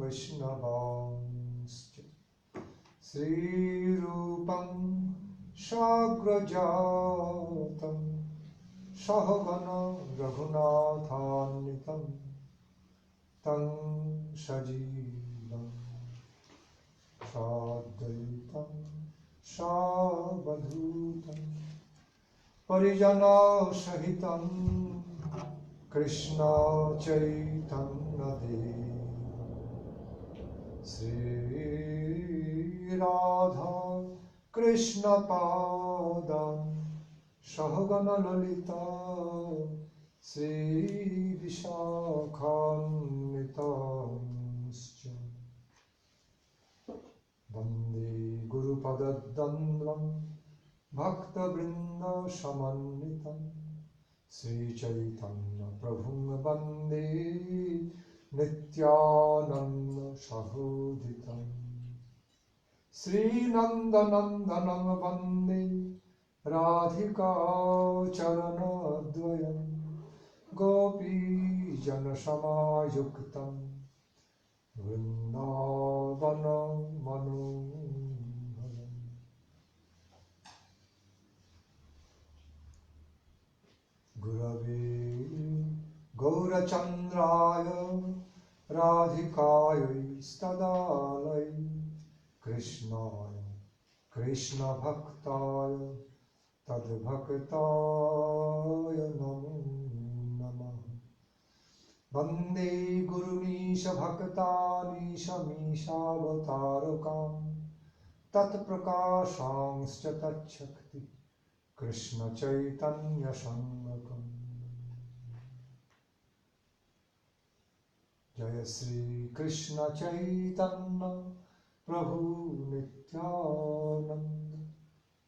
Vaishnavanscha Sri Rupam Shagrajatam Sahagana Raghunathannitam Tam Sajivam Sadaitam Savadhutam Parijana Sahitam Krishna Chaitanya Dev Sri Radha Krishna Padam Sahagana Lalita Sri Vishakhanitanscha Vande Guru Padadandram Bhakta Vrinda Samanitam Sri Chaitanya Prabhum Vande Nityananda Sahoditam Sri Nandanandanam Vande Radhika Charana Dvayam Gopi Jana Samayuktam Vrindavana Manoharam Gurave Gaurachandraya Radhikaya Stadalai Krishnaya Krishna Bhaktaya Tadbhaktaya Namo Namah Vande Guru Nisha Bhaktani Shamisha Avatarakam Tat Prakashanscha Tat Shakti Krishna Chaitanya Sangakam Jaya Sri Krishna Chaitanya Prabhu Nityananda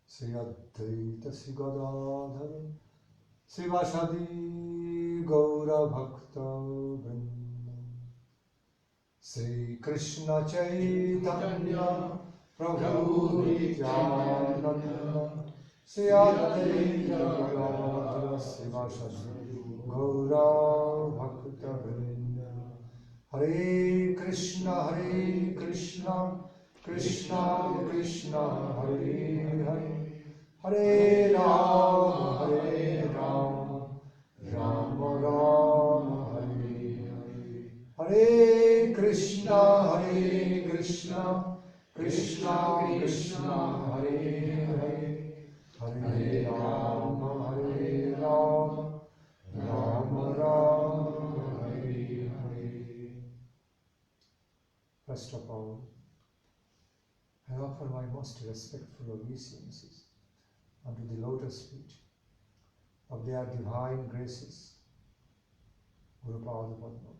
Sri Advaita Sri Gadadhara Sri Vasadi Gaura Bhakta Vrinda Sri Krishna Chaitanya Prabhu Nityananda Sri Advaita Gadadhara Sri Vasadi Gaura Bhakta Vrinda Hare Krishna Krishna Krishna Hare Hare Hare Rama Rama Rama Hare Hare Hare Krishna Krishna Krishna Hare Hare Hare Rama Rama Rama Hare Hare. First of all, I offer my most respectful obeisances unto the lotus feet of their divine graces, Guru Pada Padma,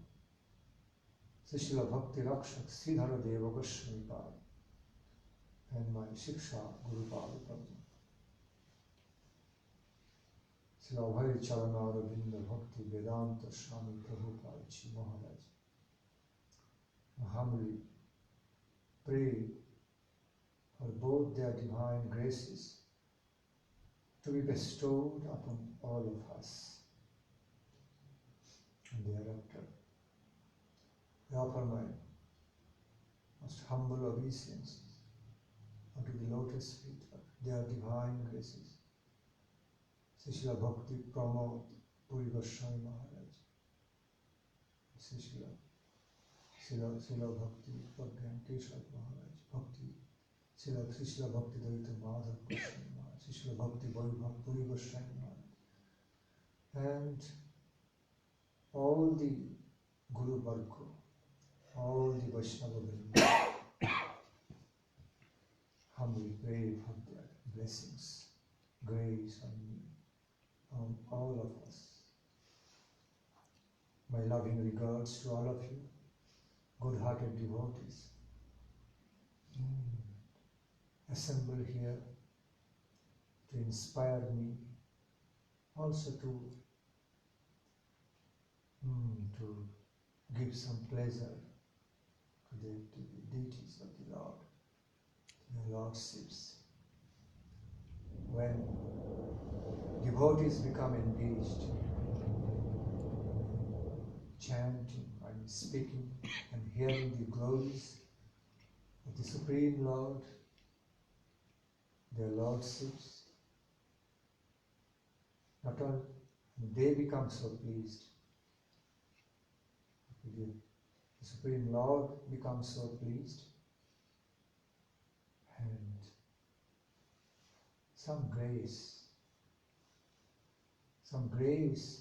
Srila Bhakti Rakshaka Sridhar Goswami Pad, and my Shiksha Guru Pada Padma, Srila Hari-katha Bhakti Vedanta Swami Prabhupada Ji Maharaj. I humbly pray for both their divine graces to be bestowed upon all of us. And thereafter, I offer my most humble obeisances unto the lotus feet of their divine graces, Srila Bhakti Pramod Puri Maharaj, Srila Bhakti Maharaj, Bhakti Srila Bhakti Daita Madhav Goswami Maharaj, Srila Bhakti Vaibhav Puri Goswami Maharaj, and all the Guru Varga, all the Vaishnava Vrinda, humbly pray for their blessings, grace on me, on all of us. My loving regards to all of you, good-hearted devotees, assembled here to inspire me, also to give some pleasure to the deities of the Lord, to the Lordships. When devotees become engaged, chanting and speaking and hearing the glories of the Supreme Lord, their lordships, not only they become so pleased, the Supreme Lord becomes so pleased, and some grace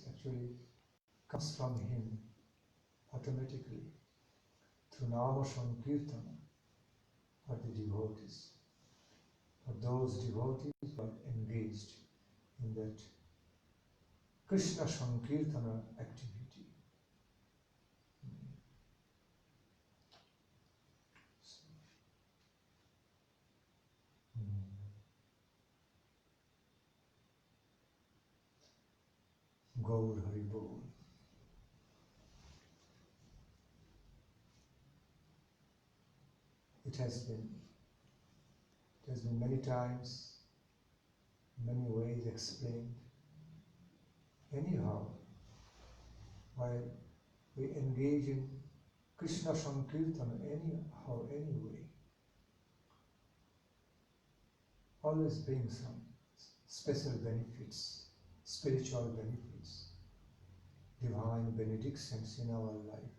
actually comes from him automatically through Nama Sankirtana for the devotees, for those devotees who are engaged in that Krishna Sankirtana activity. So, Gaur Hari Bol. It has been many times, many ways explained. Anyhow, while we engage in Krishna Sankirtana anyway, always brings some special benefits, spiritual benefits, divine benedictions in our life,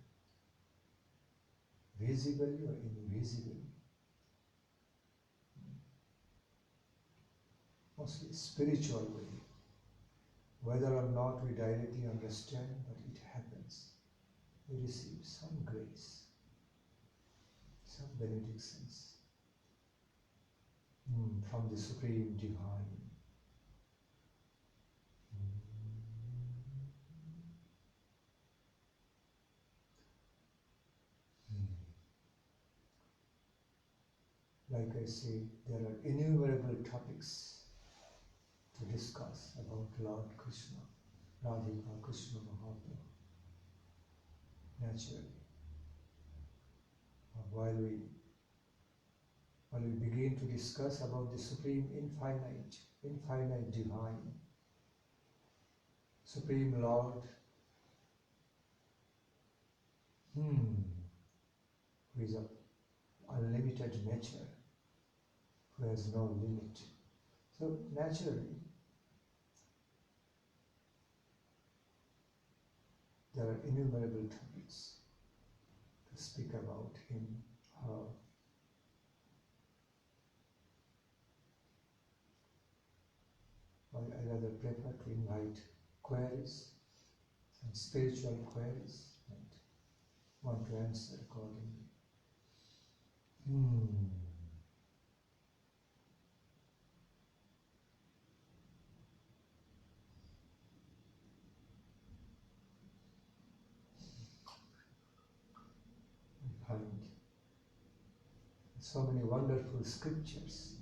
visibly or invisibly. Mostly spiritual way, whether or not we directly understand, but it happens. We receive some grace, some benedictions from the Supreme Divine. Like I say, there are innumerable topics to discuss about Lord Krishna, Radhika Krishna Mahaprabhu. Naturally, while we begin to discuss about the Supreme Infinite Divine, Supreme Lord, who is of unlimited nature, who has no limit. So naturally, there are innumerable topics to speak about him, her. I rather prefer to invite queries, some spiritual queries, and want to answer accordingly. I find so many wonderful scriptures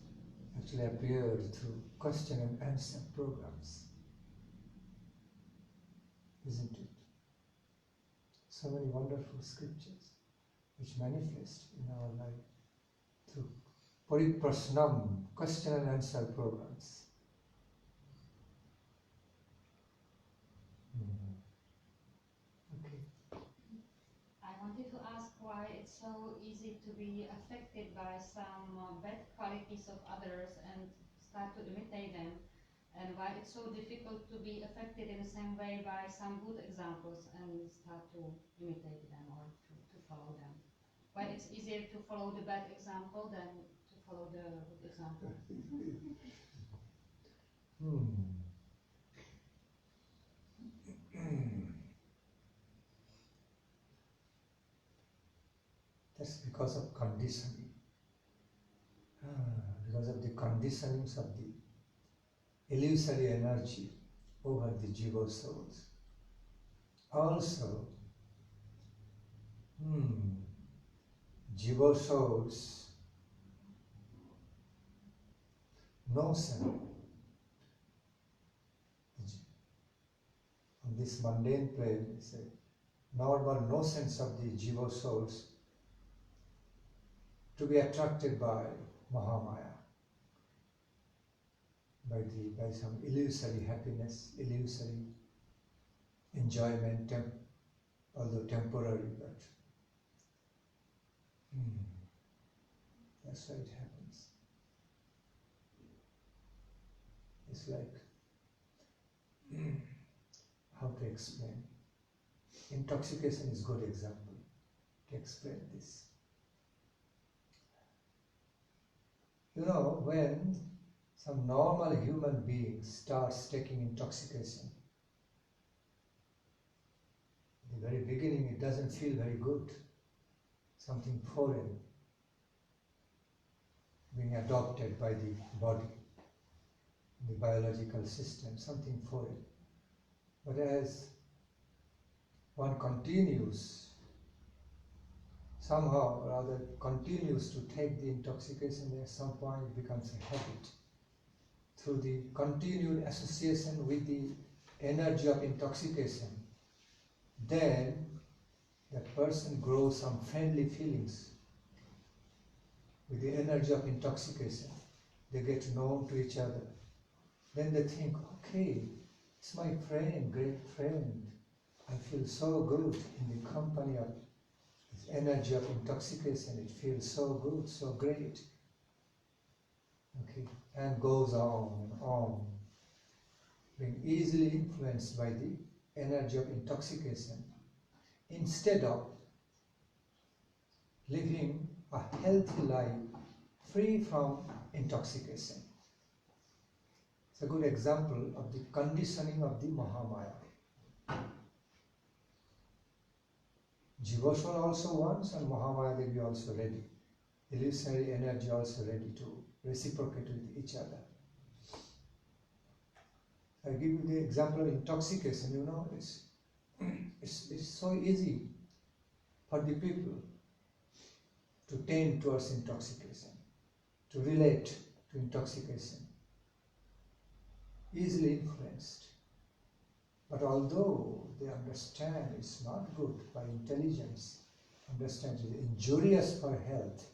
actually appeared through question and answer programs, isn't it? So many wonderful scriptures which manifest in our life through Pariprasnam, question and answer programs. Okay. I wanted to ask why it's so easy to be affected by some bad qualities of others and start to imitate them, and why it's so difficult to be affected in the same way by some good examples and start to imitate them or to follow them. Why it's easier to follow the bad example than to follow the good example. That's because of conditioning. Because of the conditionings of the illusory energy over the jiva souls. Also, jiva souls notion on this mundane plane is a normal notions of the jiva souls to be attracted by Mahamaya, by some illusory happiness, illusory enjoyment, although temporary, but that's why it happens. It's like, how to explain? Intoxication is a good example to explain this. You know, when some normal human being starts taking intoxication, in the very beginning it doesn't feel very good, something foreign being adopted by the body, the biological system, something foreign. But as one continues, somehow or other continues to take the intoxication, at some point it becomes a habit. Through the continued association with the energy of intoxication, then that person grows some friendly feelings with the energy of intoxication. They get known to each other. Then they think, okay, it's my friend, great friend. I feel so good in the company of this energy of intoxication. It feels so good, so great. Okay, and goes on and on, being easily influenced by the energy of intoxication, instead of living a healthy life free from intoxication. It's a good example of the conditioning of the Mahamaya. Jivaswan also wants, and Mahamaya Devi also ready. Illusionary energy also ready to reciprocate with each other. I give you the example of intoxication. You know, it's so easy for the people to tend towards intoxication, to relate to intoxication, easily influenced. But although they understand it's not good by intelligence, understand it's injurious for health,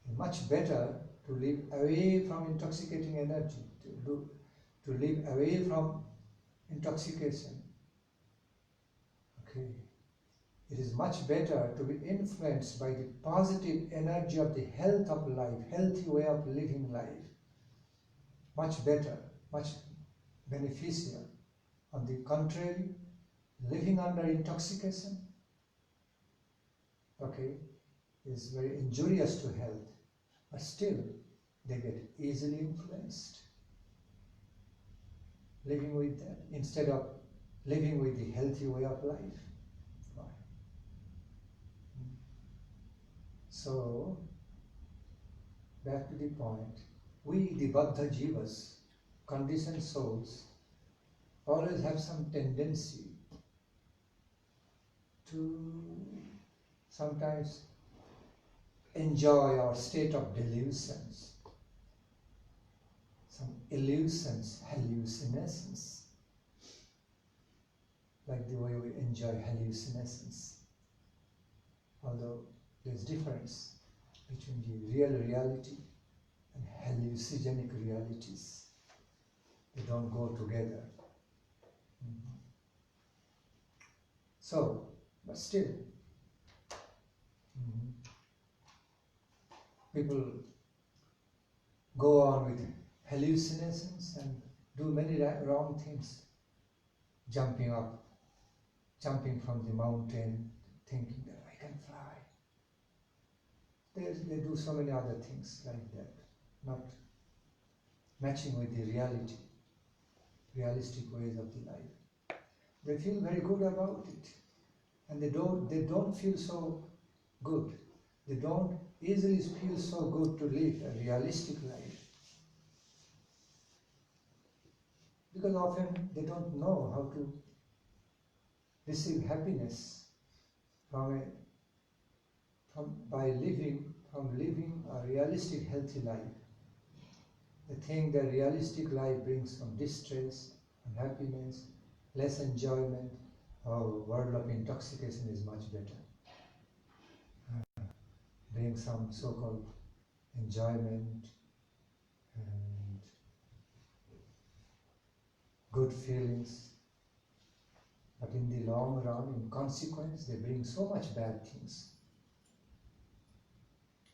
it's much better to live away from intoxicating energy, to live away from intoxication. Okay. It is much better to be influenced by the positive energy of the health of life, healthy way of living life. Much better, much beneficial. On the contrary, living under intoxication, okay, is very injurious to health, but still they get easily influenced. Living with that instead of living with the healthy way of life. Why? So, back to the point, we, the Baddha Jivas, conditioned souls, always have some tendency to sometimes enjoy our state of delusions, some illusions, hallucinations, like the way we enjoy hallucinations. Although there's difference between the real reality and hallucinogenic realities. They don't go together. So, but still, people go on with hallucinations and do many wrong things. Jumping up, jumping from the mountain, thinking that I can fly. They do so many other things like that, not matching with the reality, realistic ways of the life. They feel very good about it, and they don't feel so good. They don't easily feel so good to live a realistic life, because often they don't know how to receive happiness from living a realistic, healthy life. They think that realistic life brings some distress, unhappiness, less enjoyment. Oh, world of intoxication is much better. Bring some so-called enjoyment and good feelings. But in the long run, in consequence, they bring so much bad things.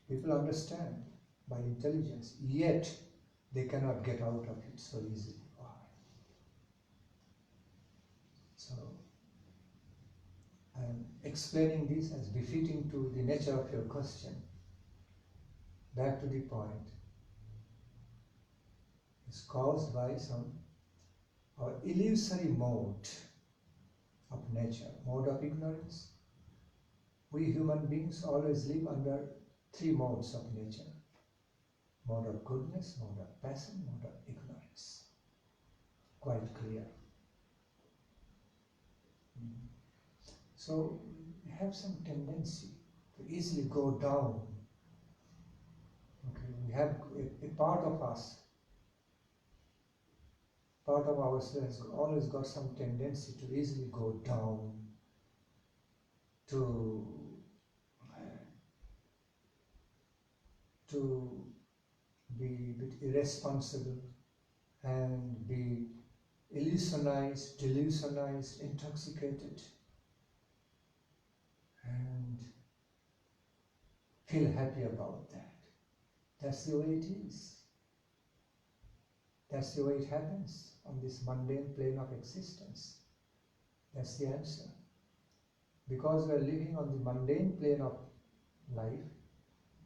People understand by intelligence, yet they cannot get out of it so easily. Why? So, I am explaining this as befitting to the nature of your question. Back to the point. It's caused by some illusory mode of nature, mode of ignorance. We human beings always live under three modes of nature. Mode of goodness, mode of passion, mode of ignorance. Quite clear. So we have some tendency to easily go down. Okay, we have a part of us, part of ourselves has always got some tendency to easily go down, to be a bit irresponsible and be illusionized, delusionized, intoxicated, and feel happy about that. That's the way it is. That's the way it happens on this mundane plane of existence. That's the answer. Because we are living on the mundane plane of life,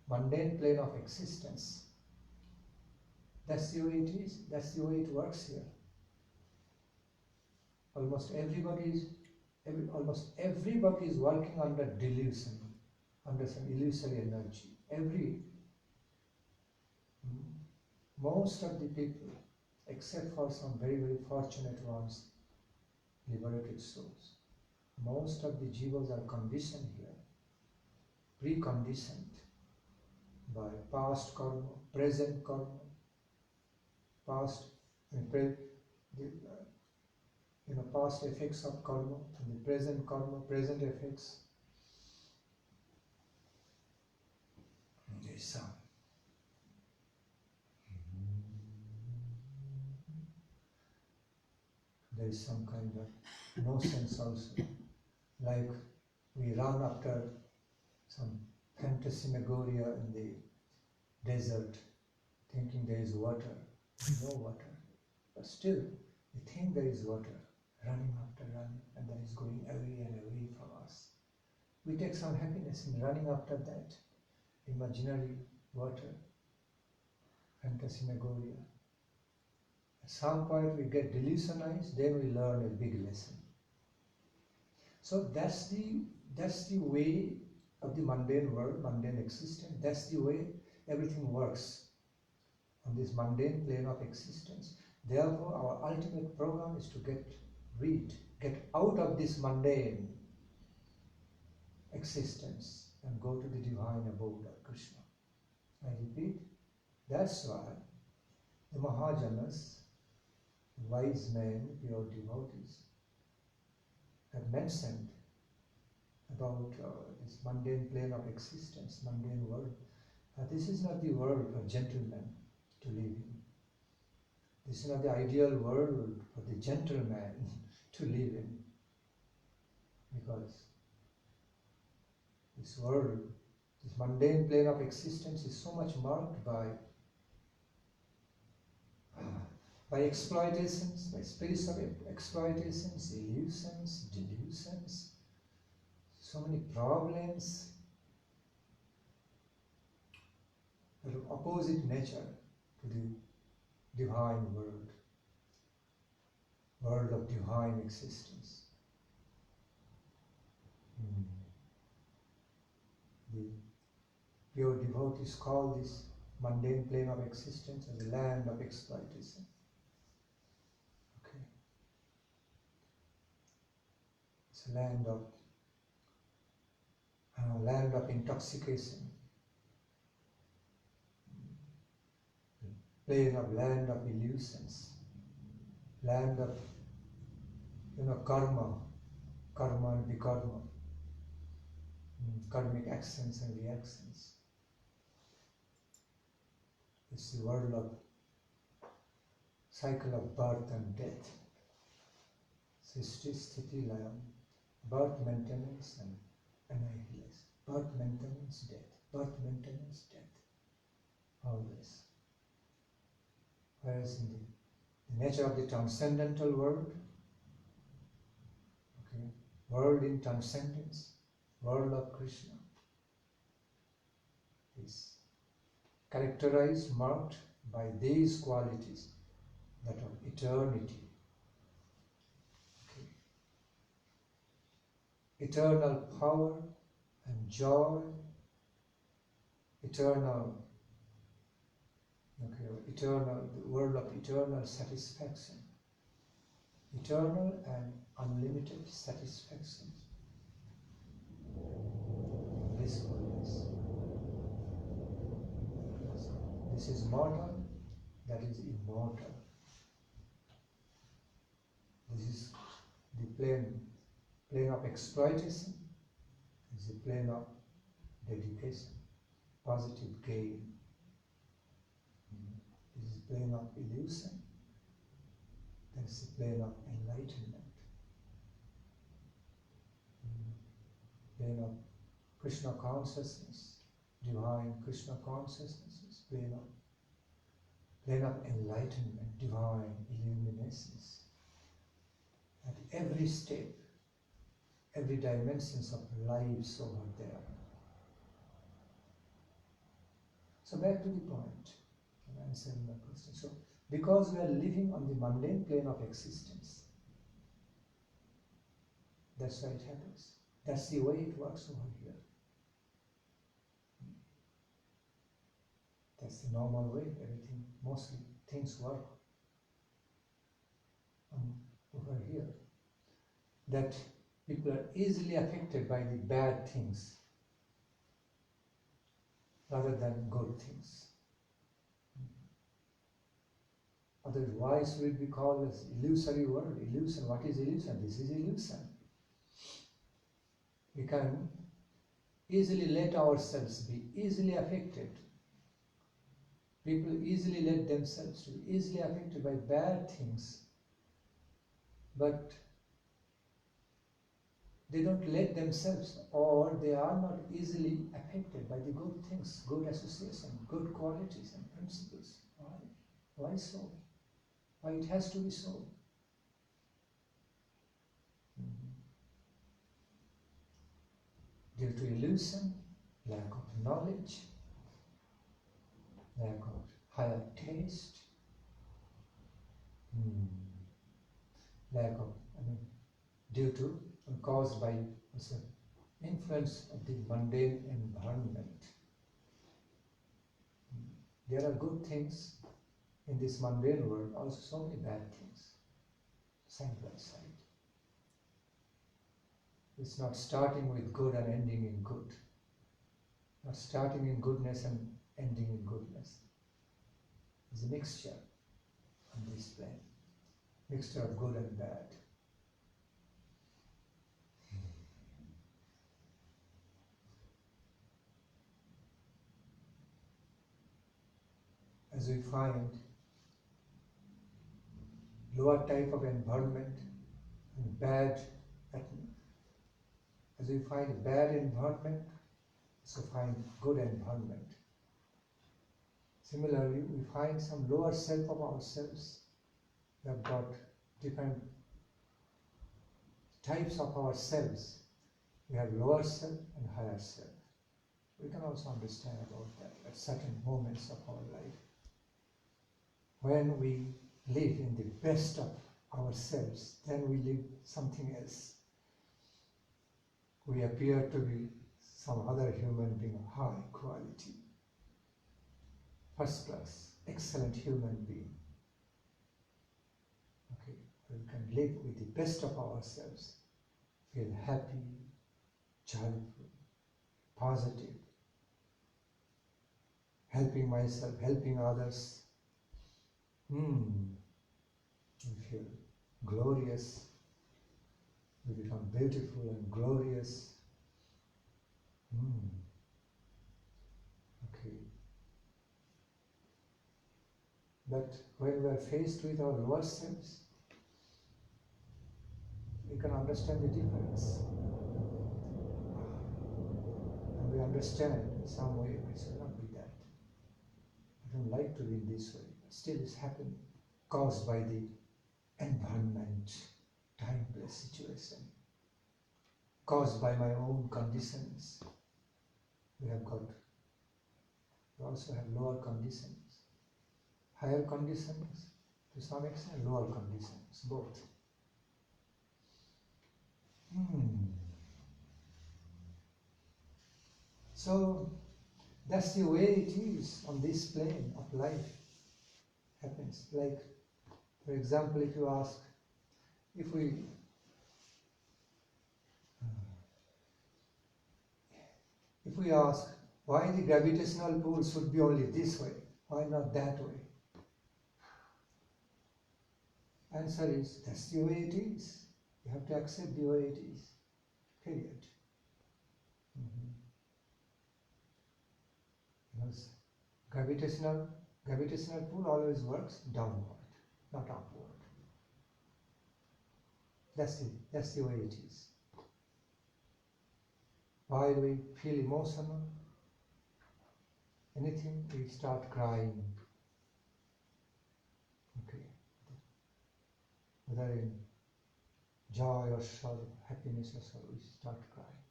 mundane plane of existence. That's the way it is. That's the way it works here. Almost everybody is working under delusion, under some illusory energy. Most of the people, except for some very, very fortunate ones, liberated souls, most of the jivas are conditioned here, preconditioned by past karma, present karma, past effects of karma, and the present karma, present effects. There is some kind of nonsense also, like we run after some phantasmagoria in the desert, thinking there is water, no water, but still we think there is water, running, and that is going away and away from us. We take some happiness in running after that imaginary water, phantasmagoria. At some point we get delusionized, then we learn a big lesson. So that's the way of the mundane world, mundane existence. That's the way everything works on this mundane plane of existence. Therefore, our ultimate program is to get out of this mundane existence and go to the divine abode of Krishna. I repeat, that's why the Mahajanas, wise men, pure devotees, have mentioned about this mundane plane of existence, mundane world. This is not the world for gentlemen to live in. This is not the ideal world for the gentleman to live in. Because this world, this mundane plane of existence is so much marked by exploitations, by spirits of exploitations, illusions, delusions, so many problems that are opposite nature to the divine world of divine existence. The pure devotees call this mundane plane of existence as a land of exploitation. Okay. It's a land of intoxication. Land of illusions. Land of karma and vikarma. Karmic actions and reactions. It's the world of cycle of birth and death. Srishti Sthiti Layam, birth, maintenance and annihilation. Birth, maintenance, death. Birth, maintenance, death. Always. Whereas in the nature of the transcendental world, okay, world in transcendence, world of Krishna, is characterized, marked by these qualities, that of eternity, okay, eternal power and joy, eternal, okay, eternal, the world of eternal satisfaction, eternal and unlimited satisfaction. Blissfulness. This is mortal, that is immortal. This is the plane of exploitation, this is the plane of dedication, positive gain. This is the plane of illusion, that is the plane of enlightenment. Plane of Krishna consciousness, divine Krishna consciousness is plane of enlightenment, divine illuminations. At every step, every dimensions of lives over there. So back to the point, I'm answering the question. So because we are living on the mundane plane of existence, that's why it happens. That's the way it works over here. That's the normal way, everything, mostly things work over here. That people are easily affected by the bad things rather than good things. Otherwise, we would be called as illusory world. Illusion. What is illusion? This is illusion. We can easily let ourselves be easily affected. People easily let themselves to be easily affected by bad things, but they don't let themselves, or they are not easily affected by the good things, good association, good qualities and principles. Why? Why so? Why it has to be so? Due to illusion, lack of knowledge, lack of higher taste, lack of, due to and caused by also influence of the mundane environment. There are good things in this mundane world, also so many bad things, side by side. It's not starting with good and ending in good. Not starting in goodness and ending in goodness. It's a mixture on this plane. Mixture of good and bad. As we find lower type of environment and bad, as we find bad environment, so find good environment. Similarly, we find some lower self of ourselves. We have got different types of ourselves. We have lower self and higher self. We can also understand about that at certain moments of our life. When we live in the best of ourselves, then we live something else. We appear to be some other human being of high quality, first class, excellent human being. Okay, we can live with the best of ourselves, feel happy, joyful, positive, helping myself, helping others. We feel glorious, we become beautiful and glorious. Okay. But when we are faced with our lower selves, can understand the difference. And we understand in some way it should not be that. I don't like to be in this way, but still it's happening, caused by the environment, time, place, situation, caused by my own conditions. We also have lower conditions, higher conditions, to some extent lower conditions, both. So that's the way it is on this plane of life. Happens. Like, for example, if you ask, if we ask why the gravitational pull should be only this way, why not that way? Answer is, that's the way it is. You have to accept the way it is. Period. Because gravitational pull always works downward, not upward. That's the way it is. While we feel emotional, anything, we start crying. Okay. Whether in joy or sorrow, happiness or sorrow, we start crying.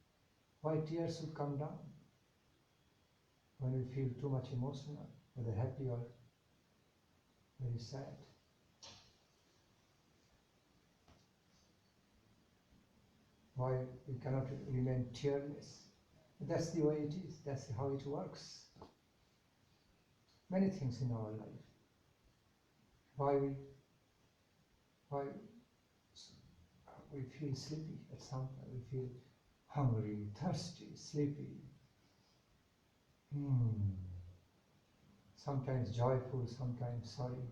Why tears should come down? When we feel too much emotional, whether happy or very sad. Why we cannot remain tearless? That's the way it is. That's how it works. Many things in our life. Why we feel sleepy at some point. We feel hungry, thirsty, sleepy. Sometimes joyful, sometimes sorry,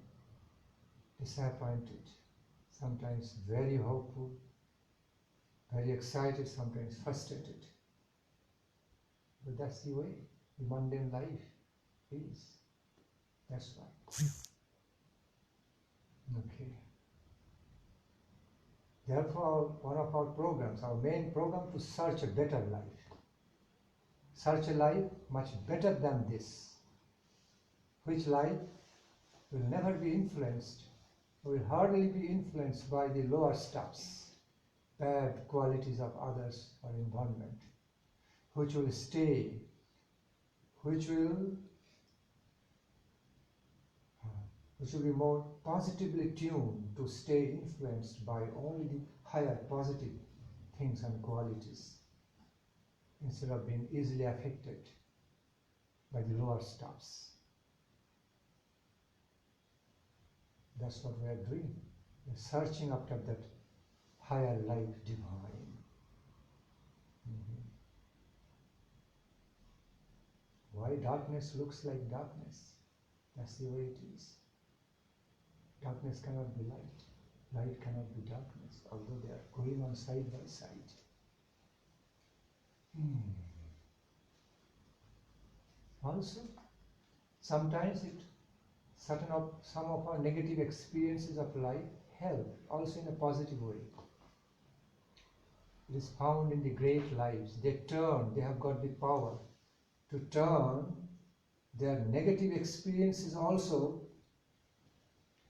disappointed, sometimes very hopeful, very excited, sometimes frustrated. But that's the way the mundane life is. That's why. Okay. Therefore, one of our programs, our main program, to search a better life. Search a life much better than this. Which life will never be influenced, will hardly be influenced by the lower stuffs, bad qualities of others or environment, which will stay, which will be more positively tuned to stay influenced by only the higher positive things and qualities, instead of being easily affected by the lower stuffs. That's what we are doing. We are searching after that higher life, divine. Why darkness looks like darkness? That's the way it is. Darkness cannot be light. Light cannot be darkness, although they are going on side by side. Also, sometimes some of our negative experiences of life help, also in a positive way. It is found in the great lives. They have got the power to turn their negative experiences also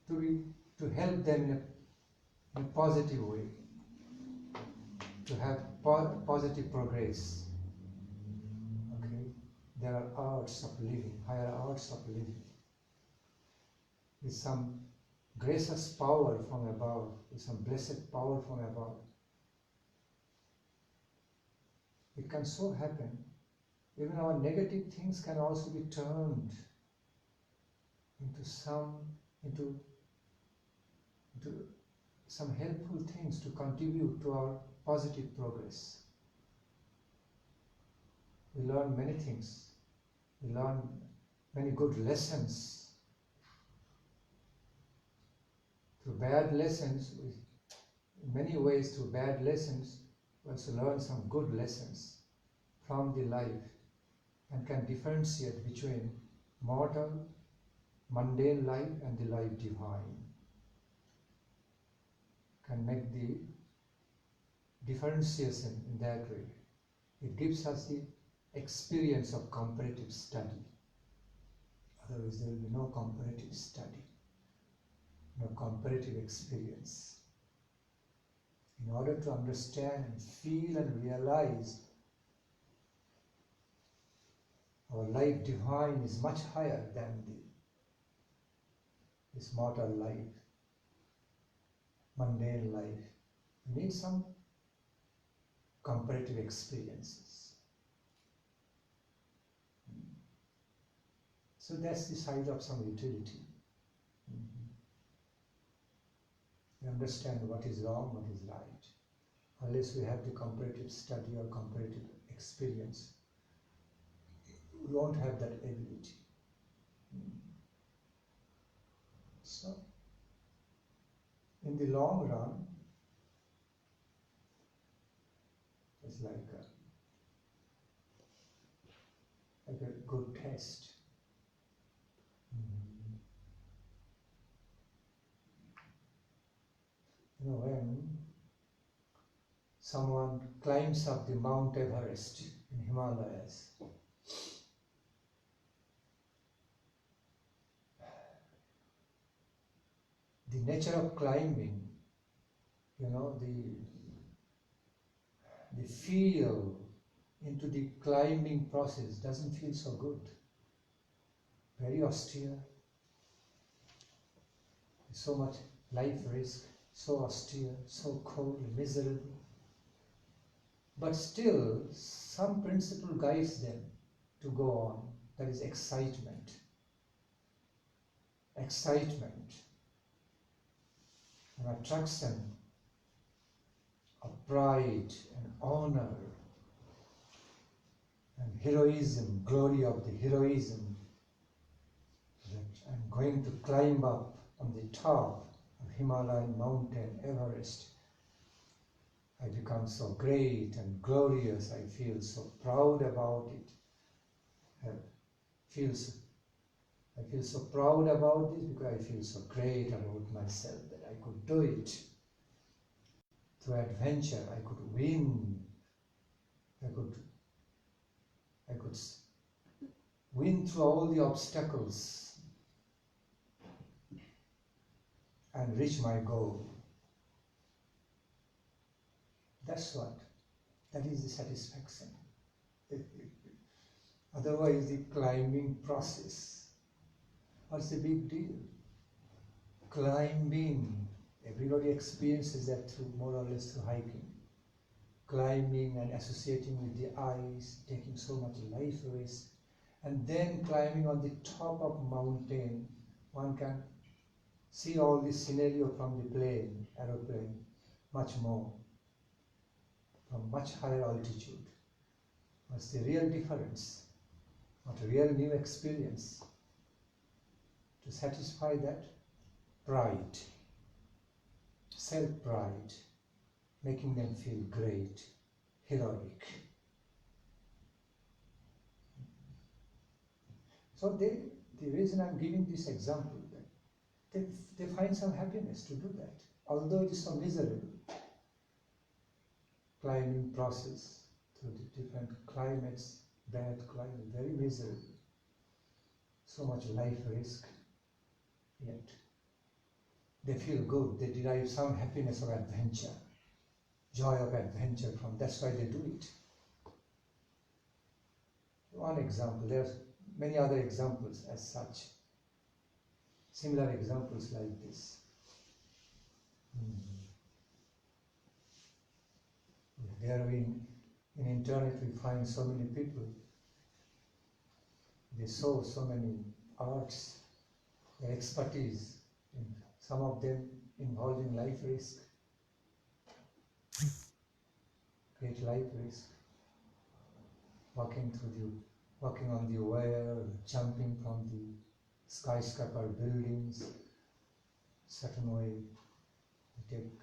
to help them in a positive way, to have positive progress. Okay, there are arts of living, higher arts of living, with some gracious power from above, with some blessed power from above. It can so happen. Even our negative things can also be turned into some helpful things to contribute to our positive progress. We learn many things. We learn many good lessons. Through bad lessons, in many ways through bad lessons, we also learn some good lessons from the life and can differentiate between mortal, mundane life and the life divine. Can make the differentiation in that way. It gives us the experience of comparative study. Otherwise there will be no comparative study, no comparative experience. In order to understand and feel and realize our life divine is much higher than this mortal life, mundane life. We need some comparative experiences. So that's the side of some utility. We understand what is wrong, what is right. Unless we have the comparative study or comparative experience, we won't have that ability. So, in the long run, it's like a good test. You know, when someone climbs up the Mount Everest in Himalayas, the nature of climbing, you know, the feel into the climbing process doesn't feel so good. Very austere. So much life risk, so austere, so cold, miserable. But still, some principle guides them to go on. That is excitement. Excitement. An attraction of pride and honor and heroism, glory of the heroism. That I'm going to climb up on the top of Himalayan mountain Everest. I become so great and glorious, I feel so proud about it. I feel so proud about this because I feel so great about myself that I could do it. Through adventure, I could win. I could win through all the obstacles and reach my goal. That's what. That is the satisfaction. Otherwise, the climbing process, what's the big deal? Climbing, everybody experiences that through more or less through hiking. Climbing and associating with the ice, taking so much life risk, and then climbing on the top of mountain, one can see all the scenario from the plane, aeroplane, much more, from much higher altitude. What's the real difference? What a real new experience? To satisfy that pride, self-pride, making them feel great, heroic. So the reason I'm giving this example, that they find some happiness to do that, although it is so miserable. Climbing process through the different climates, bad climate, very miserable. So much life risk, yet they feel good, they derive some happiness of adventure, joy of adventure from, that's why they do it. One example, there are many other examples as such, similar examples like this. There in internet we find so many people, they show so many arts, their expertise, some of them involving life risk, great life risk, walking on the wire, jumping from the skyscraper buildings, certain way, they take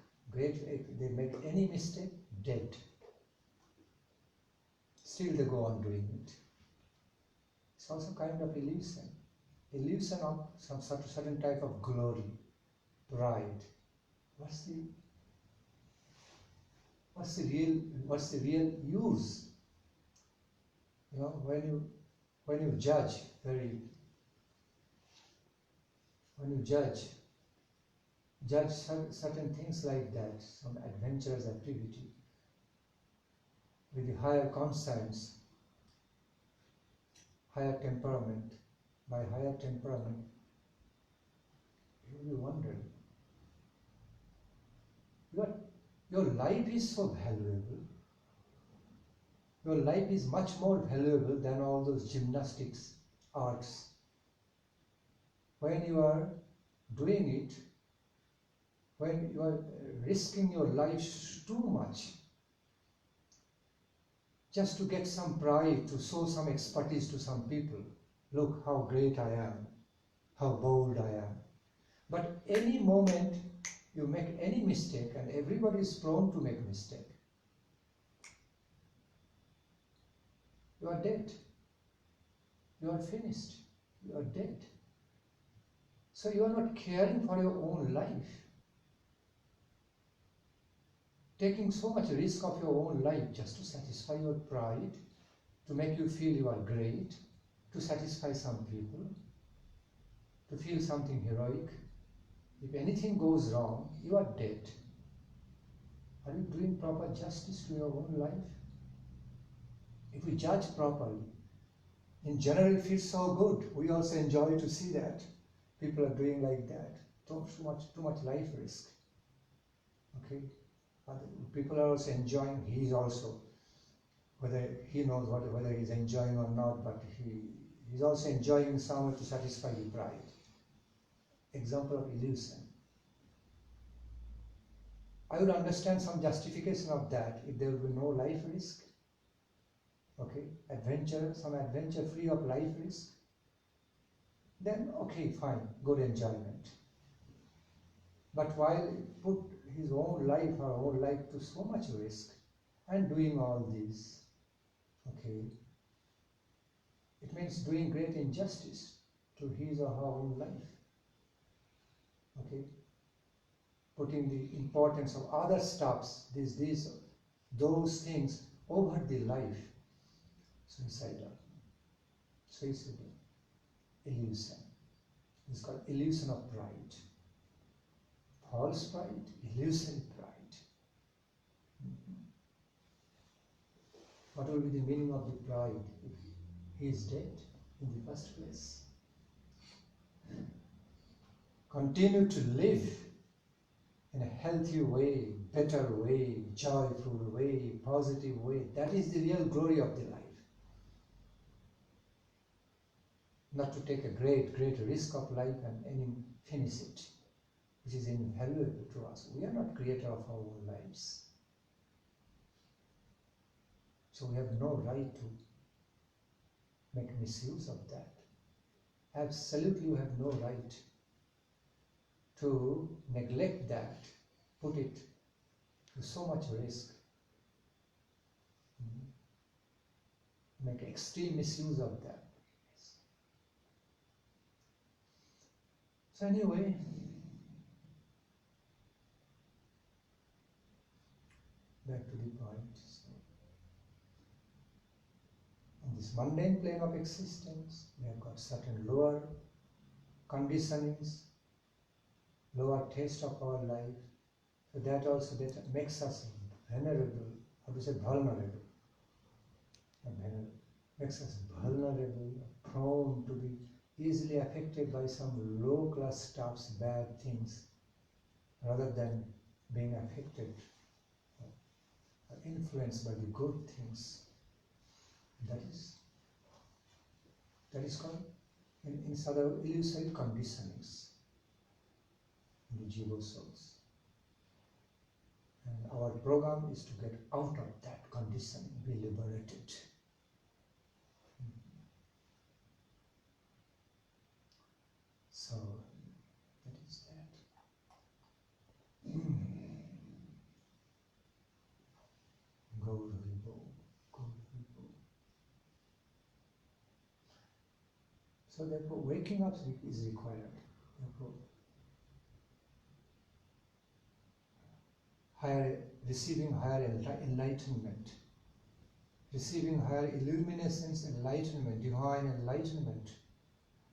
they make any mistake, dead. Still they go on doing it. It's also kind of illusion of some certain type of glory, pride. What's the what's the real use? You know, when you judge certain things like that, some adventurous activity with the higher conscience, higher temperament. By higher temperament, you will be wondering, your life is so valuable. Your life is much more valuable than all those gymnastics, arts. When you are doing it, when you are risking your life too much, just to get some pride, to show some expertise to some people. Look how great I am, how bold I am. But any moment you make any mistake, and everybody is prone to make mistake, you are dead. You are finished. You are dead. So you are not caring for your own life. Taking so much risk of your own life just to satisfy your pride, to make you feel you are great, to satisfy some people, to feel something heroic. If anything goes wrong, you are dead. Are you doing proper justice to your own life? If we judge properly, in general it feels so good. We also enjoy to see that people are doing like that. Too much life risk. Okay? People are also enjoying. He is also, whether he knows whether he is enjoying or not, but he is also enjoying somewhere to satisfy the pride. Example of illusion. I would understand some justification of that if there would be no life risk. Okay, some adventure free of life risk. Then okay, fine, good enjoyment. But while he put his own life, her own life to so much risk and doing all this, okay, it means doing great injustice to his or her own life. Okay, putting the importance of other stuffs, those things over the life. Suicidal, illusion. It's called illusion of pride. False pride, illusory pride. What will be the meaning of the pride if he is dead in the first place? Continue to live in a healthy way, better way, joyful way, positive way. That is the real glory of the life. Not to take a great risk of life and finish it, which is invaluable to us. We are not creator of our own lives. So we have no right to make misuse of that. Absolutely, we have no right to neglect that, put it to so much risk, make extreme misuse of that. So anyway, back to the point. So, on this mundane plane of existence, we have got certain lower conditionings, lower taste of our life. So that also makes us vulnerable. How to say vulnerable? Makes us vulnerable, prone to be easily affected by some low-class stuffs, bad things, rather than being affected, influenced by the good things. That is called, in other illusory conditionings in the jiva souls. And our program is to get out of that conditioning, be liberated. So, that is that. Go Haribo, go Haribo. So therefore, waking up is required. Therefore, receiving higher enlightenment, receiving higher illuminescence, enlightenment, divine enlightenment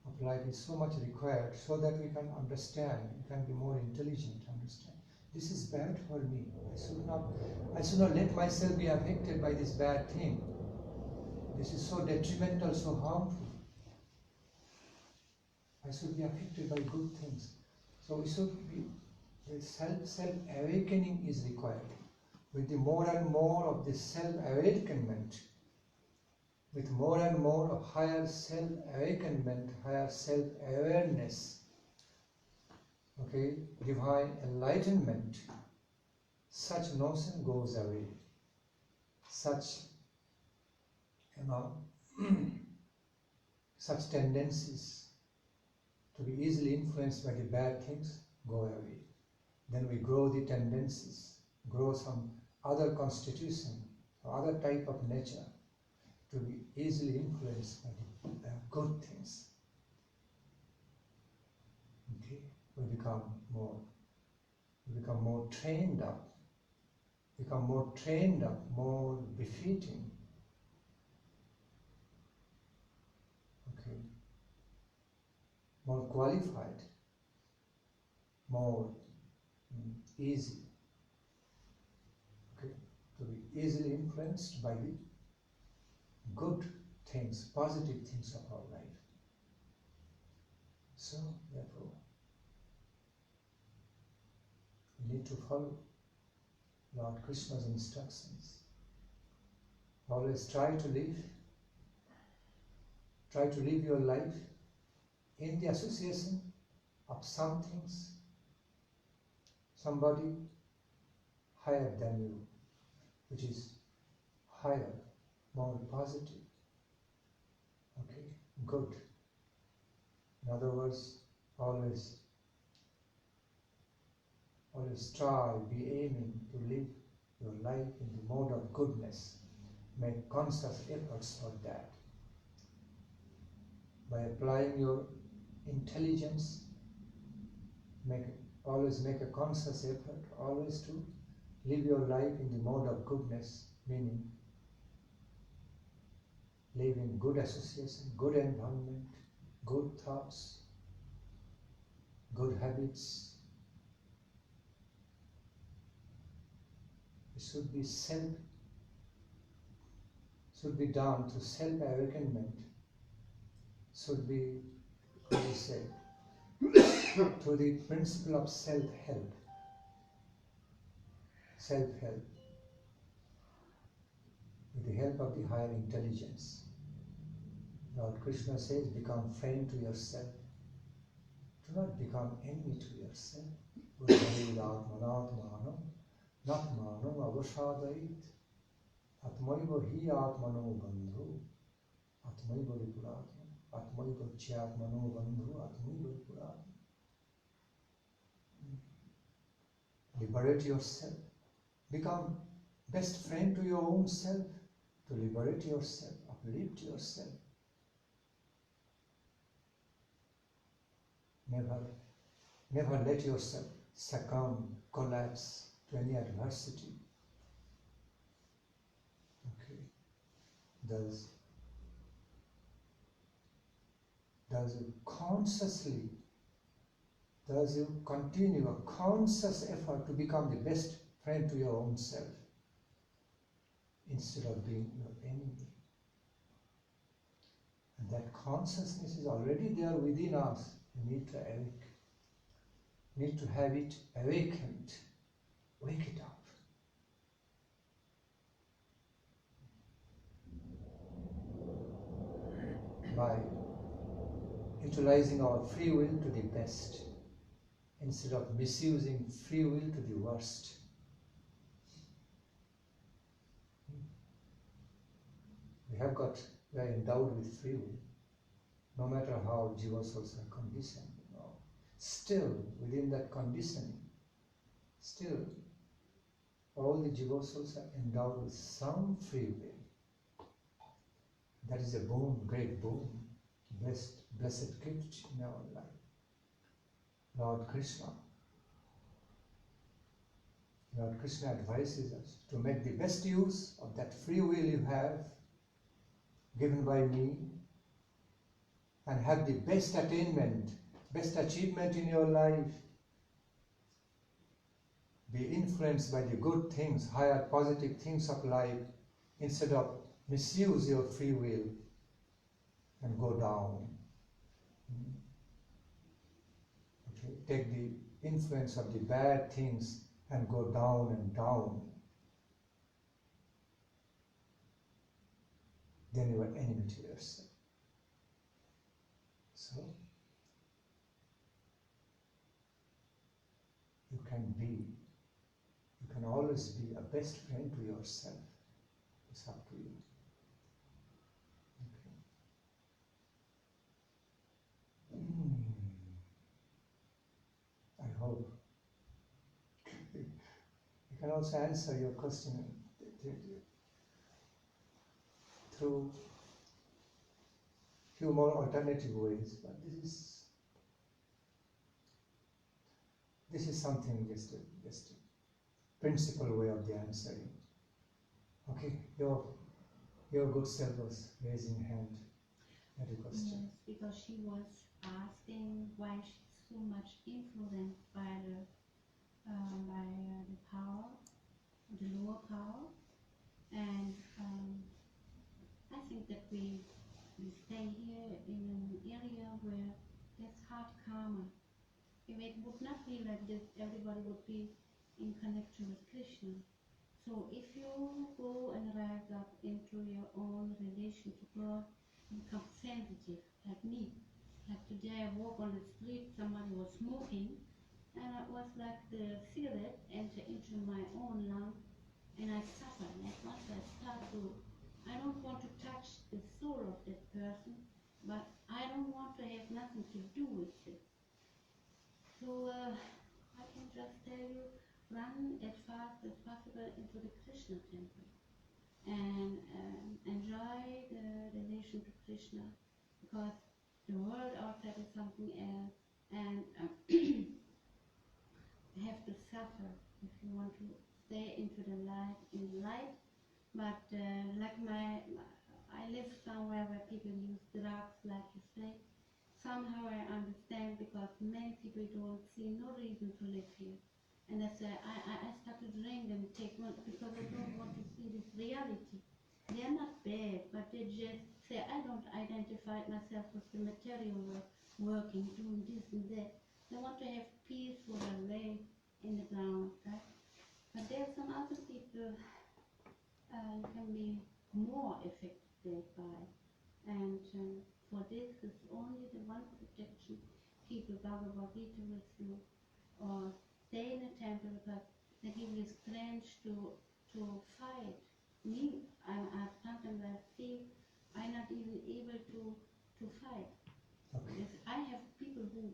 of life is so much required so that we can understand, we can be more intelligent, understand. This is bad for me. I should not let myself be affected by this bad thing. This is so detrimental, so harmful. I should be affected by good things. So we should be, self-awakening is required. With the more and more of this self-awakenment, with more and more of higher self-awakenment, higher self-awareness, okay, divine enlightenment, such notion goes away. Such, such tendencies to be easily influenced by the bad things go away. Then we grow the tendencies, grow some other constitution, or other type of nature to be easily influenced by the good things. Okay, we become more trained up, more befitting. Okay, more qualified, more easy. Okay, to be easily influenced by the good things, positive things of our life. So, therefore, we need to follow Lord Krishna's instructions. Always try to live your life in the association of some things, somebody higher than you, which is higher, more positive, okay, good. In other words, always try, be aiming to live your life in the mode of goodness. Make conscious efforts for that. By applying your intelligence, always make a conscious effort, always to live your life in the mode of goodness, meaning live in good association, good environment, good thoughts, good habits. It should be done through self-awakenment, should be, how do you say, through the principle of self-help, with the help of the higher intelligence. Lord Krishna says, become friend to yourself. Do not become enemy to yourself. Natmanam avashadait atmaiva hi atmano bandhu atmaiva vipuratma atmaiva chyatmano bandhu atmaiva vipuratma. Liberate yourself. Become best friend to your own self. To liberate yourself, uplift yourself. Never let yourself succumb, collapse to any adversity. Okay. Thus you continue a conscious effort to become the best friend to your own self, instead of being your enemy. And that consciousness is already there within us. We need to awake. Need to have it awakened. Wake it up. By utilizing our free will to the best, instead of misusing free will to the worst. We are endowed with free will, no matter how jiva souls are conditioned. Still, within that conditioning, all the jiva souls are endowed with some free will. That is a boon, great boon, blessed gift in our life. Lord Krishna Lord Krishna advises us to make the best use of that free will you have given by me and have the best attainment, best achievement in your life. Be influenced by the good things, higher positive things of life, instead of misuse your free will and go down. Okay. Take the influence of the bad things and go down and down. Then you are enemy to yourself. So, you can always be a best friend to yourself. It's up to you. Okay. I hope. You can also answer your question through few more alternative ways, but this is something just a principal way of the answering. Okay, your good self was raising hand. Had a question. Yes, because she was asking why she's so much influenced by the power, the lower power, and I think that we stay here in an area where there's hard karma. If it would not be like this, everybody would be in connection with Krishna. So if you go and rise up into your own relation to God, you become sensitive, like me. Like today I walk on the street, somebody was smoking, and it was like the cigarette enter into my own lung, and I suffer. And once I start to, I don't want to touch the soul of that person, but I don't want to have nothing to do with it. So I can just tell you, run as fast as possible into the Krishna temple and enjoy the relation to Krishna, because the world outside is something else, and you have to suffer if you want to stay into the light, in light. But like I live somewhere where people use drugs, like you say. Somehow I understand, because many people don't see no reason to live here. And I say, I start to drink and take one because I don't want to see this reality. They are not bad, but they just say, I don't identify myself with the material work, working, doing this and that. They want to have peace where they lay in the ground, right? But there are some other people you can be more affected by. And for this is only the one protection. Keep the Bhagavad Gita with you, or stay in a temple, because they give you strength to fight. Me, sometimes I feel I'm not even able to fight. Okay. Yes, I have people who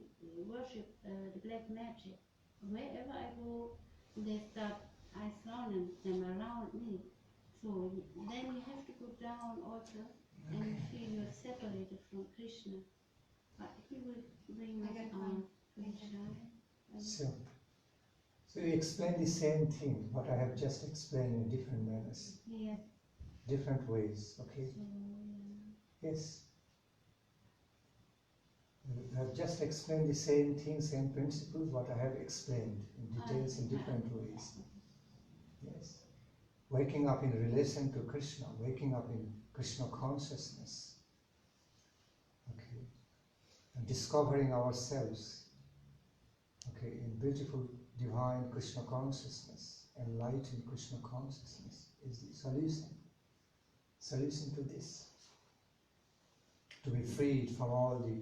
worship the black magic. Wherever I go, they start, I surround them around me. So then you have to go down also, and you feel you're separated from Krishna. But he will bring us on Krishna. So you explain the same thing, what I have just explained in different manners. Yes. Different ways, okay? So, Yes. You have just explained the same thing, same principles, what I have explained in details in different ways. Yes. Waking up in relation to Krishna, waking up in Krishna consciousness. Okay. And discovering ourselves. Okay, in beautiful divine Krishna consciousness, enlightened Krishna consciousness is the solution. Solution to this. To be freed from all the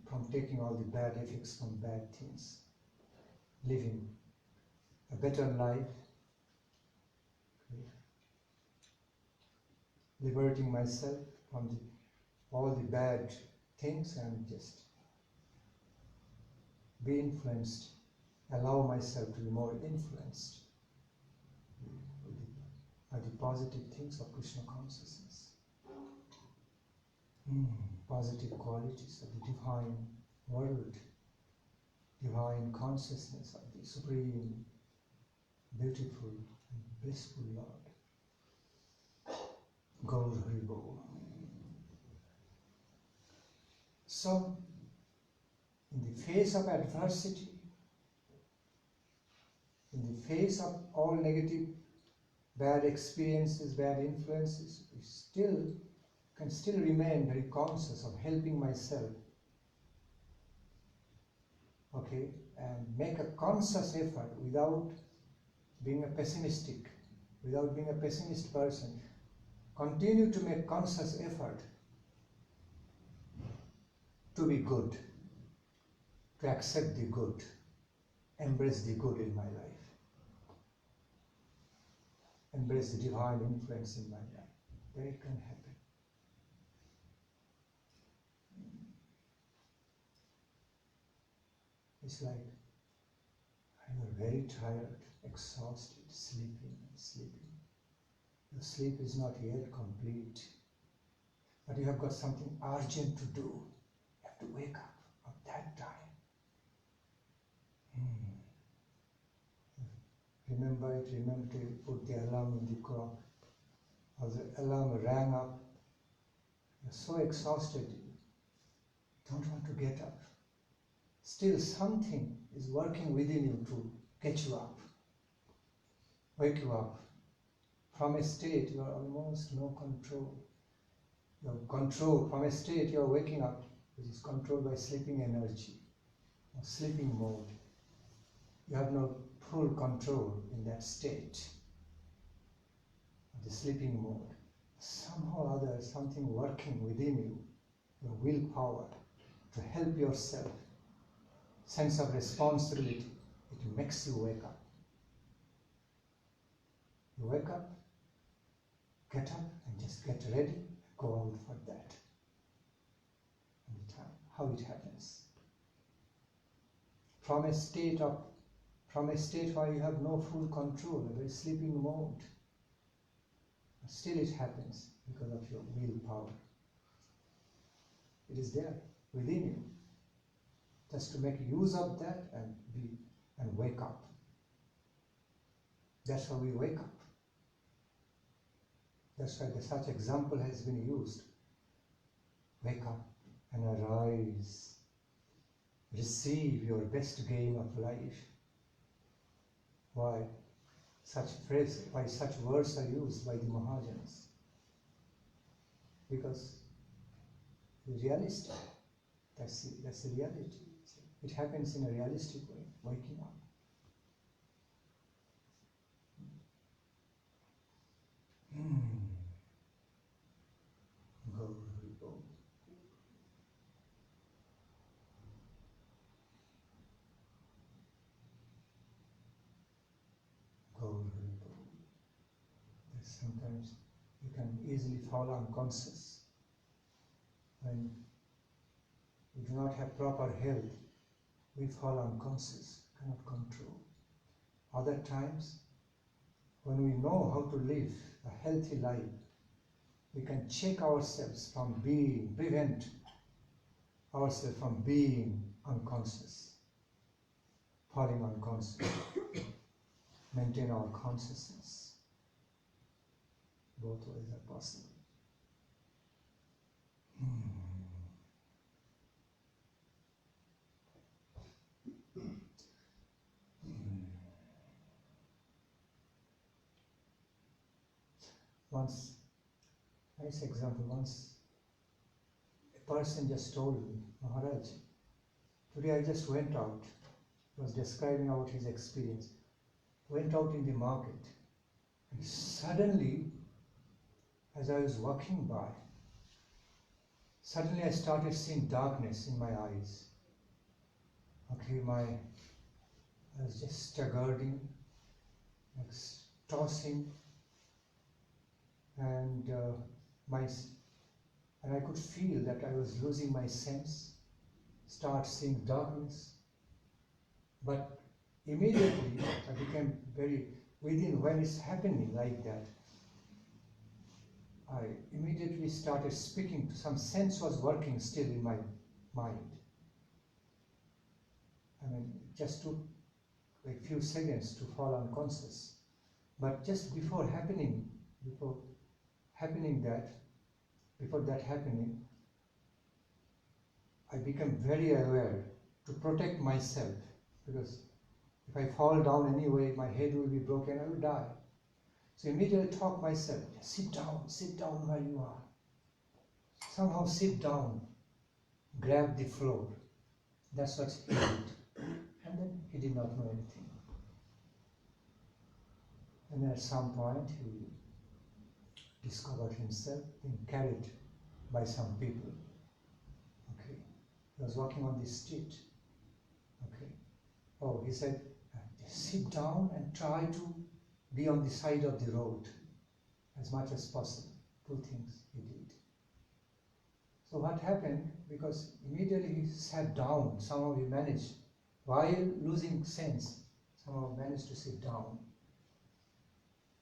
from taking all the bad effects from bad things. Living a better life. Okay. Liberating myself from all the bad things and just be influenced, allow myself to be more influenced by the positive things of Krishna consciousness. Positive qualities of the divine world, divine consciousness of the Supreme beautiful and blissful Lord. Gaur Hari Bol. So, in the face of adversity, in the face of all negative, bad experiences, bad influences, we can still remain very conscious of helping myself. Okay, and make a conscious effort without being a pessimist person. Continue to make conscious effort to be good, to accept the good, embrace the good in my life, embrace the divine influence in my life. Then it can happen. It's like you're very tired, exhausted, sleeping. Your sleep is not yet complete, but you have got something urgent to do. You have to wake up at that time. Remember to put the alarm in the clock. Or the alarm rang up. You're so exhausted, you don't want to get up. Still something is working within you to get you up, wake you up. From a state you are almost no control. You have control from a state you are waking up, which is controlled by sleeping energy, or sleeping mode. You have no full control in that state of the sleeping mode. Somehow or other, something working within you, your willpower to help yourself, sense of responsibility, it makes you wake up. You wake up, get up and just get ready, go out for that. And the time, how it happens. From a state where you have no full control, a very sleeping mode, still it happens because of your willpower. It is there within you. Just to make use of that and wake up. That's how we wake up. That's why such example has been used. Wake up and arise. Receive your best game of life. Why such words are used by the Maharajas? Because it's realistic. That's the reality. It happens in a realistic way, waking up. Go, go. Go. Sometimes you can easily fall unconscious. When we do not have proper health, we fall unconscious, cannot control. Other times, when we know how to live a healthy life, we can check ourselves from prevent ourselves from being unconscious, falling unconscious, maintain our consciousness. Both ways are possible. Once, nice example, once a person just told me, Maharaj, today I just went out, he was describing about his experience, went out in the market, and suddenly, as I was walking by, suddenly I started seeing darkness in my eyes. Okay, I was just staggering, like tossing, and I could feel that I was losing my sense, start seeing darkness. But immediately I became when it's happening like that, I immediately started speaking. Some sense was working still in my mind. I mean, just to like few seconds to fall unconscious. But just before that happening, I became very aware to protect myself, because if I fall down anyway, my head will be broken, I will die. So immediately talk myself, sit down where you are. Somehow sit down, grab the floor. That's what he did. And then he did not know anything. And at some point he discovered himself being carried by some people. Okay. He was walking on the street. Okay. Oh, he said, sit down and try to be on the side of the road as much as possible. Two things he did. So what happened, because immediately he sat down, somehow he managed, while losing sense, somehow managed to sit down.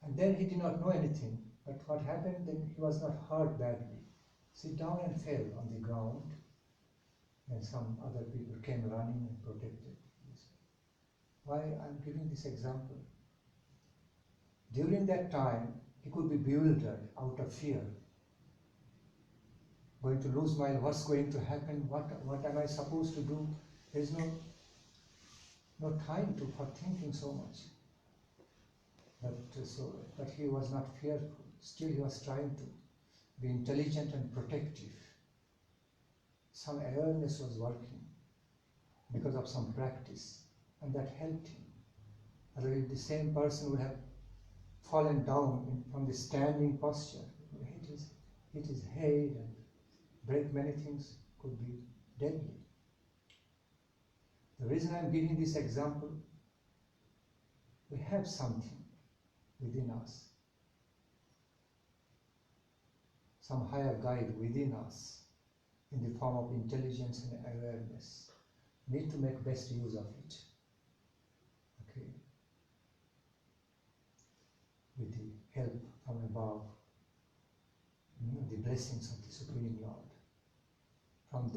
And then he did not know anything, but what happened, then he was not hurt badly. Sit down and fell on the ground, and some other people came running and protected. Why I'm giving this example? During that time, he could be bewildered out of fear. Going to lose my, what's going to happen, what am I supposed to do? There's no time for thinking so much. But he was not fearful. Still he was trying to be intelligent and protective. Some awareness was working because of some practice, and that helped him. Otherwise, the same person would have fallen down from the standing posture, hit his head and break many things, could be deadly. The reason I'm giving this example, we have something within us, some higher guide within us in the form of intelligence and awareness. We need to make best use of it. Okay? With the help from above, the blessings of the Supreme Lord. From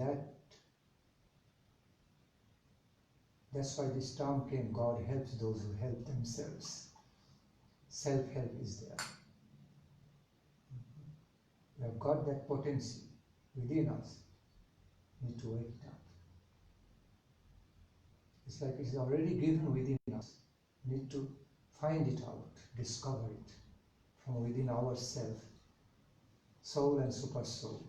that's why this term came, God helps those who help themselves. Self-help is there. We have got that potency within us. We need to wake it up. It's like it is already given within us. We need to find it out, discover it from within ourselves, soul and super soul.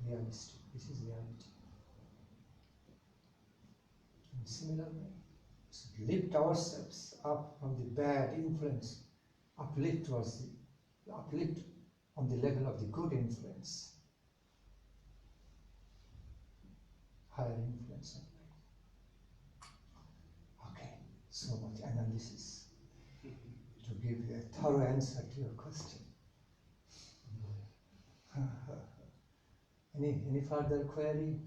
Realistic. This is reality. In similar way, so lift ourselves up from the bad influence, uplift on the level of the good influence, higher influence of life. Okay, so much analysis to give you a thorough answer to your question. Any further query?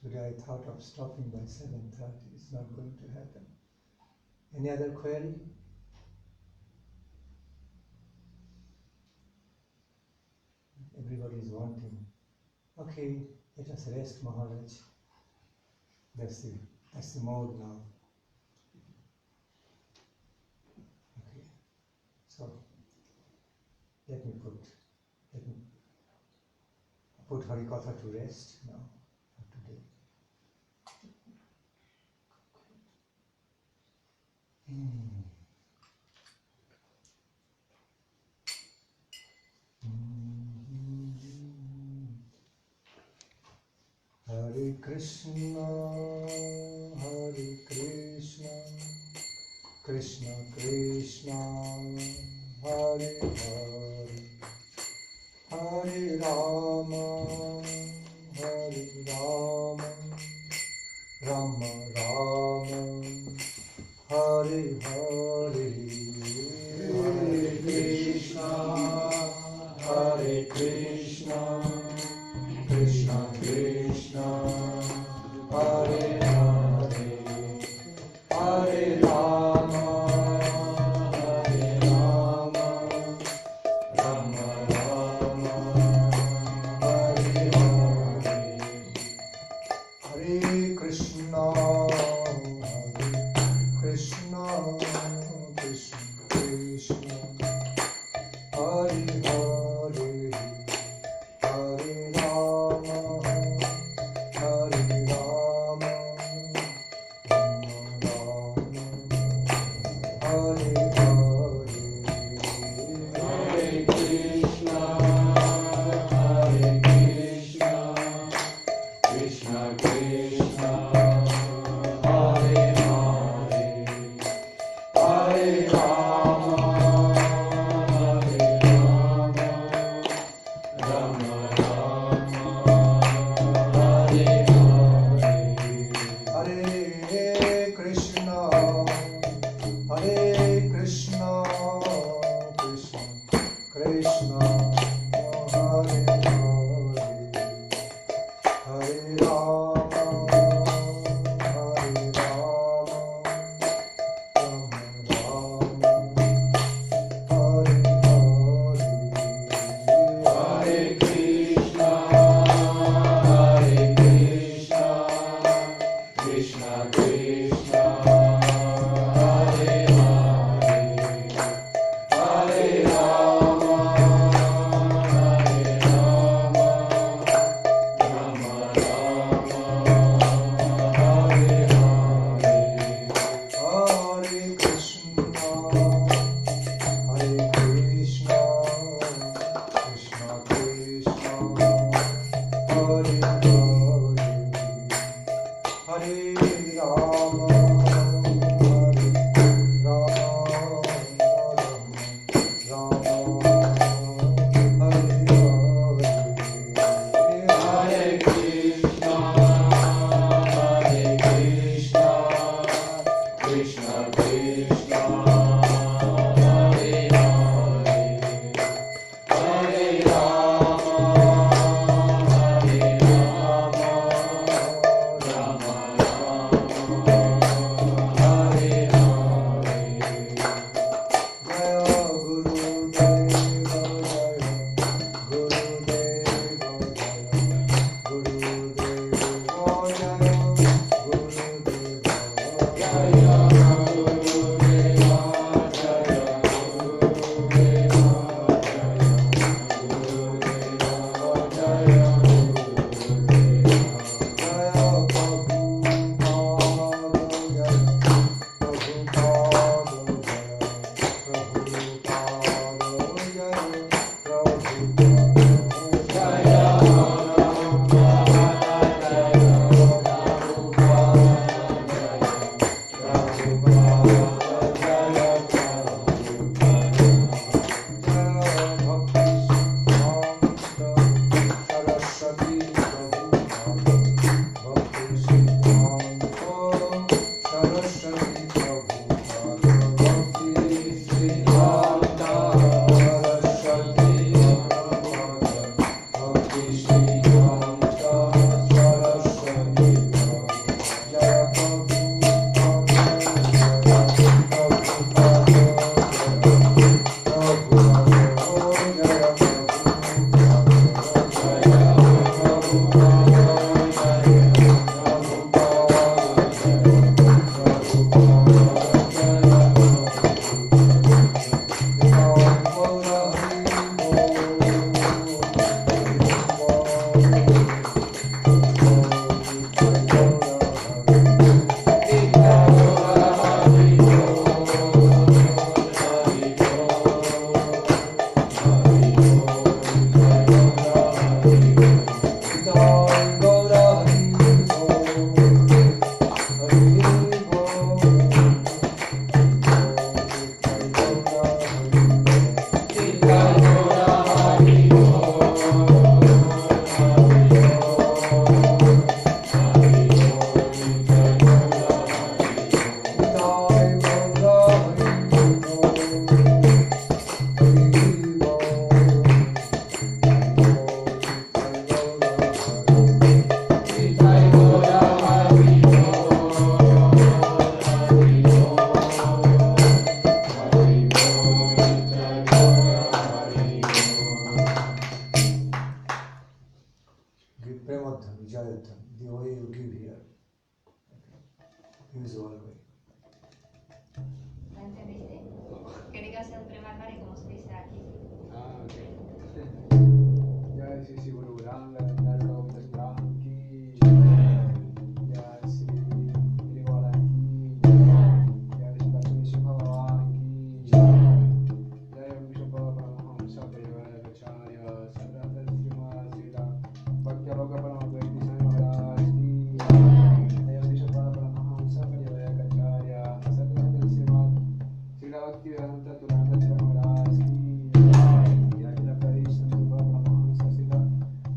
Today I thought of stopping by 7:30. It's not going to happen. Any other query? Everybody is wanting. Okay, let us rest, Maharaj. That's the mode now. Okay, so let me put Hari-katha to rest now for today. Hare Krishna, Krishna Krishna, Hare Hare, Hare Rama, Rama Rama, Hare Hare, Hare Krishna, Krishna Krishna, Hare Hare, Hare Rama, Rama Rama, Hare Hare.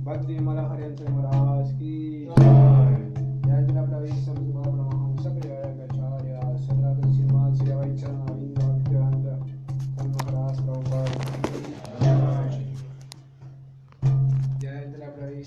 Bhakti Hari-katha